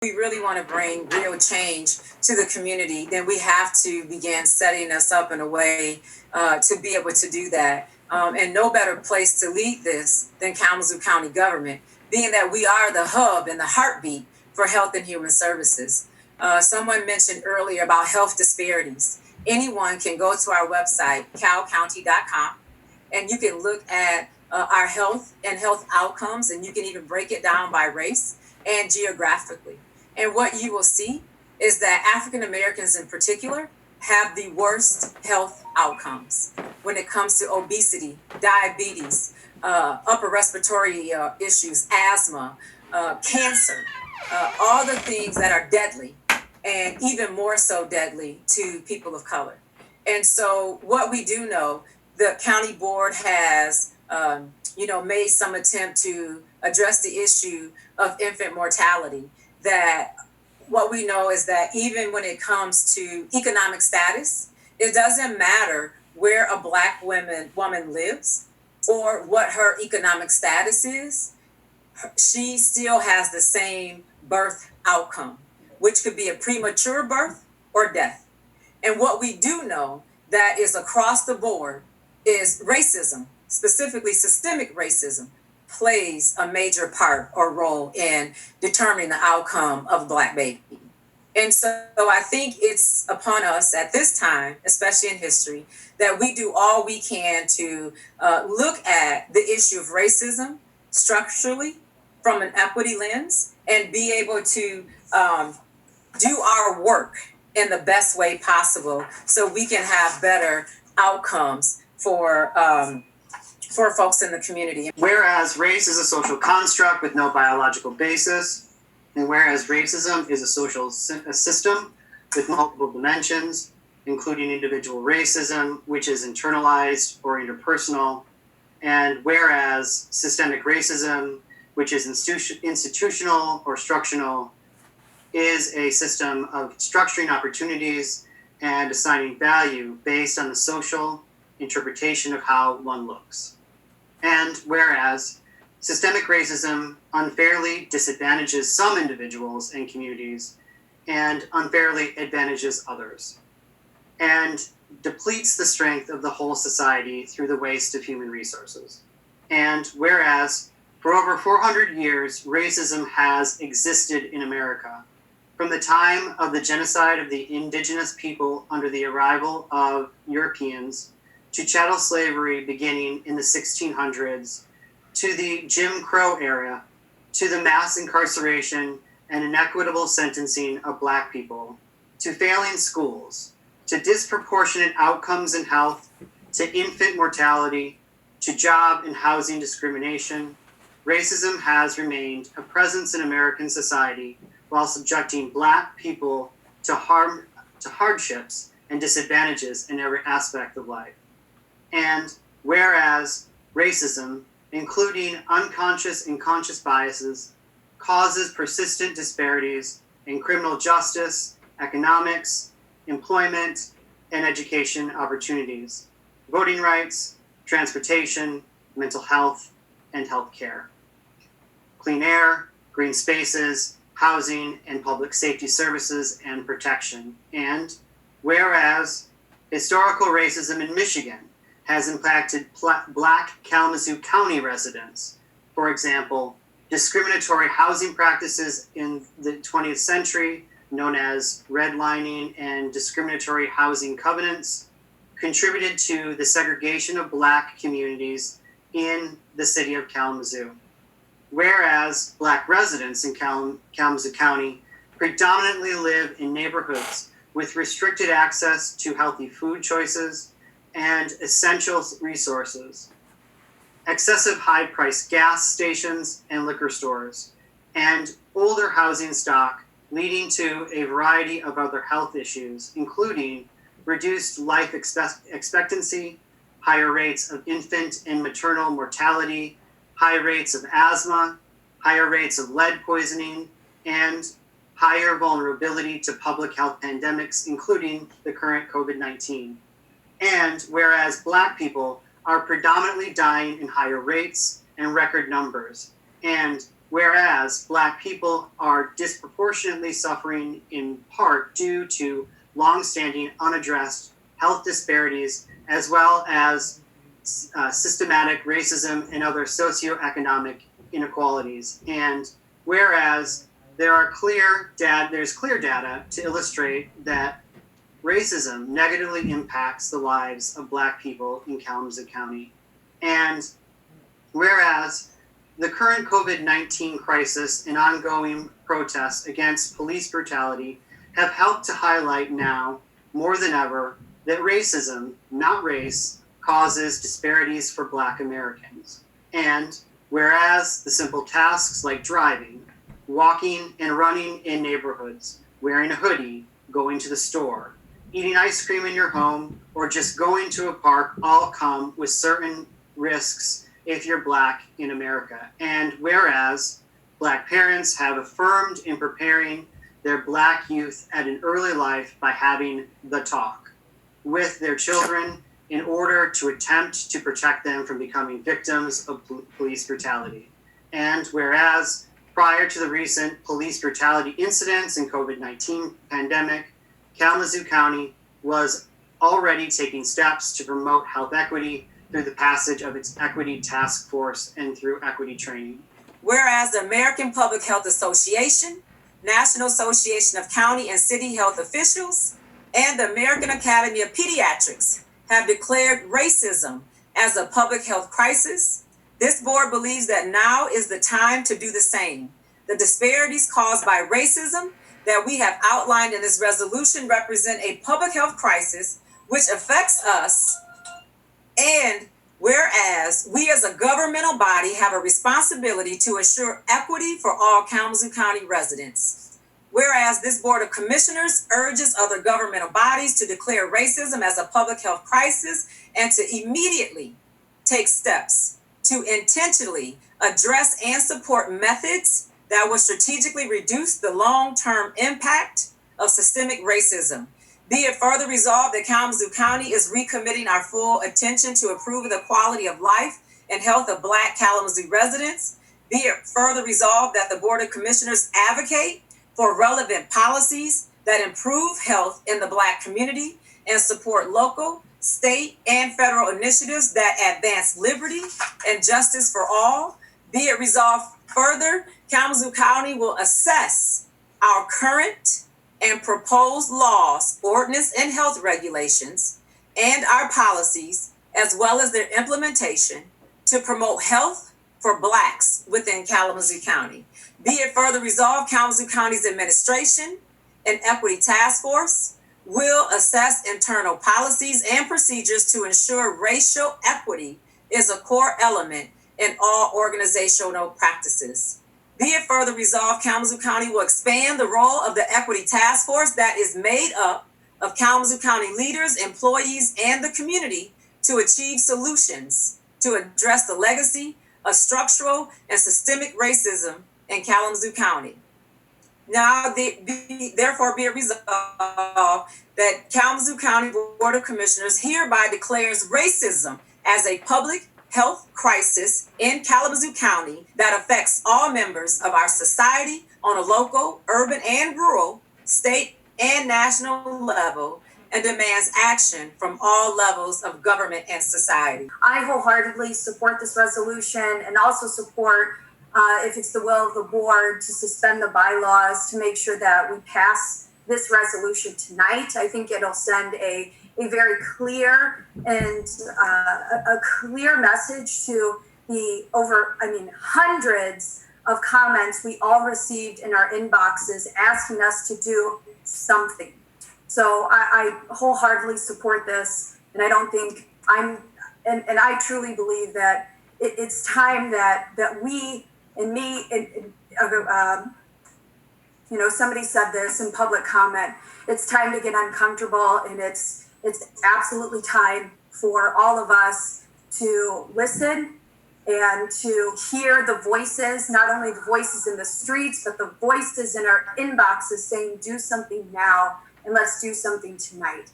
we really want to bring real change to the community, then we have to begin setting us up in a way to be able to do that. And no better place to lead this than Kalamazoo County government, being that we are the hub and the heartbeat for health and human services. Someone mentioned earlier about health disparities. Anyone can go to our website, calcounty.com, and you can look at our health and health outcomes, and you can even break it down by race and geographically. And what you will see is that African Americans in particular have the worst health outcomes when it comes to obesity, diabetes, upper respiratory issues, asthma, cancer, all the things that are deadly, and even more so deadly to people of color. And so what we do know, the county board has made some attempt to address the issue of infant mortality. That what we know is that even when it comes to economic status, it doesn't matter where a Black woman lives or what her economic status is, she still has the same birth outcome, which could be a premature birth or death. And what we do know that is across the board is racism, specifically systemic racism, plays a major part or role in determining the outcome of a Black baby. And so I think it's upon us at this time, especially in history, that we do all we can to look at the issue of racism structurally from an equity lens and be able to do our work in the best way possible so we can have better outcomes for folks in the community. Whereas race is a social construct with no biological basis, and whereas racism is a social system with multiple dimensions, including individual racism, which is internalized or interpersonal, and whereas systemic racism, which is institutional or structural, is a system of structuring opportunities and assigning value based on the social interpretation of how one looks. And whereas systemic racism unfairly disadvantages some individuals and communities and unfairly advantages others, and depletes the strength of the whole society through the waste of human resources. And whereas for over 400 years, racism has existed in America, from the time of the genocide of the indigenous people under the arrival of Europeans, to chattel slavery beginning in the 1600s, to the Jim Crow era, to the mass incarceration and inequitable sentencing of Black people, to failing schools, to disproportionate outcomes in health, to infant mortality, to job and housing discrimination, racism has remained a presence in American society while subjecting Black people to hardships and disadvantages in every aspect of life. And whereas racism, including unconscious and conscious biases, causes persistent disparities in criminal justice, economics, employment, and education opportunities, voting rights, transportation, mental health, and health care, clean air, green spaces, housing, and public safety services and protection. And whereas historical racism in Michigan has impacted Black Kalamazoo County residents. For example, discriminatory housing practices in the 20th century, known as redlining and discriminatory housing covenants, contributed to the segregation of Black communities in the city of Kalamazoo. Whereas Black residents in Kalamazoo County predominantly live in neighborhoods with restricted access to healthy food choices and essential resources, excessive high-priced gas stations and liquor stores, and older housing stock leading to a variety of other health issues, including reduced life expectancy, higher rates of infant and maternal mortality, high rates of asthma, higher rates of lead poisoning, and higher vulnerability to public health pandemics, including the current COVID-19. And whereas Black people are predominantly dying in higher rates and record numbers, and whereas Black people are disproportionately suffering in part due to longstanding unaddressed health disparities, as well as systematic racism and other socioeconomic inequalities. And whereas there's clear data to illustrate that racism negatively impacts the lives of Black people in Kalamazoo County. And whereas the current COVID-19 crisis and ongoing protests against police brutality have helped to highlight now more than ever that racism, not race, causes disparities for Black Americans. And whereas the simple tasks like driving, walking and running in neighborhoods, wearing a hoodie, going to the store, eating ice cream in your home, or just going to a park all come with certain risks if you're Black in America. And whereas Black parents have affirmed in preparing their Black youth at an early life by having the talk with their children in order to attempt to protect them from becoming victims of police brutality. And whereas prior to the recent police brutality incidents and COVID-19 pandemic, Kalamazoo County was already taking steps to promote health equity through the passage of its equity task force and through equity training. Whereas the American Public Health Association, National Association of County and City Health Officials, and the American Academy of Pediatrics have declared racism as a public health crisis, this board believes that now is the time to do the same. The disparities caused by racism that we have outlined in this resolution represent a public health crisis which affects us, and whereas we as a governmental body have a responsibility to ensure equity for all Kalamazoo County residents. Whereas this Board of Commissioners urges other governmental bodies to declare racism as a public health crisis and to immediately take steps to intentionally address and support methods that will strategically reduce the long-term impact of systemic racism. Be it further resolved that Kalamazoo County is recommitting our full attention to improving the quality of life and health of Black Kalamazoo residents. Be it further resolved that the Board of Commissioners advocate for relevant policies that improve health in the Black community and support local, state, and federal initiatives that advance liberty and justice for all. Be it resolved further, Kalamazoo County will assess our current and proposed laws, ordinance, and health regulations, and our policies, as well as their implementation to promote health for Blacks within Kalamazoo County. Be it further resolved, Kalamazoo County's administration and equity task force will assess internal policies and procedures to ensure racial equity is a core element in all organizational practices. Be it further resolved, Kalamazoo County will expand the role of the Equity Task Force that is made up of Kalamazoo County leaders, employees, and the community to achieve solutions to address the legacy of structural and systemic racism in Kalamazoo County. Now, therefore be it resolved that Kalamazoo County Board of Commissioners hereby declares racism as a public health crisis in Kalamazoo County that affects all members of our society on a local, urban, and rural, state, and national level, and demands action from all levels of government and society. I wholeheartedly support this resolution and also support, if it's the will of the board, to suspend the bylaws to make sure that we pass this resolution tonight. I think it'll send a very clear and a clear message to the hundreds of comments we all received in our inboxes asking us to do something. So I wholeheartedly support this, and I don't think and I truly believe that it's time that we and me somebody said this in public comment. It's time to get uncomfortable, and it's absolutely time for all of us to listen and to hear the voices, not only the voices in the streets, but the voices in our inboxes saying, do something now, and let's do something tonight.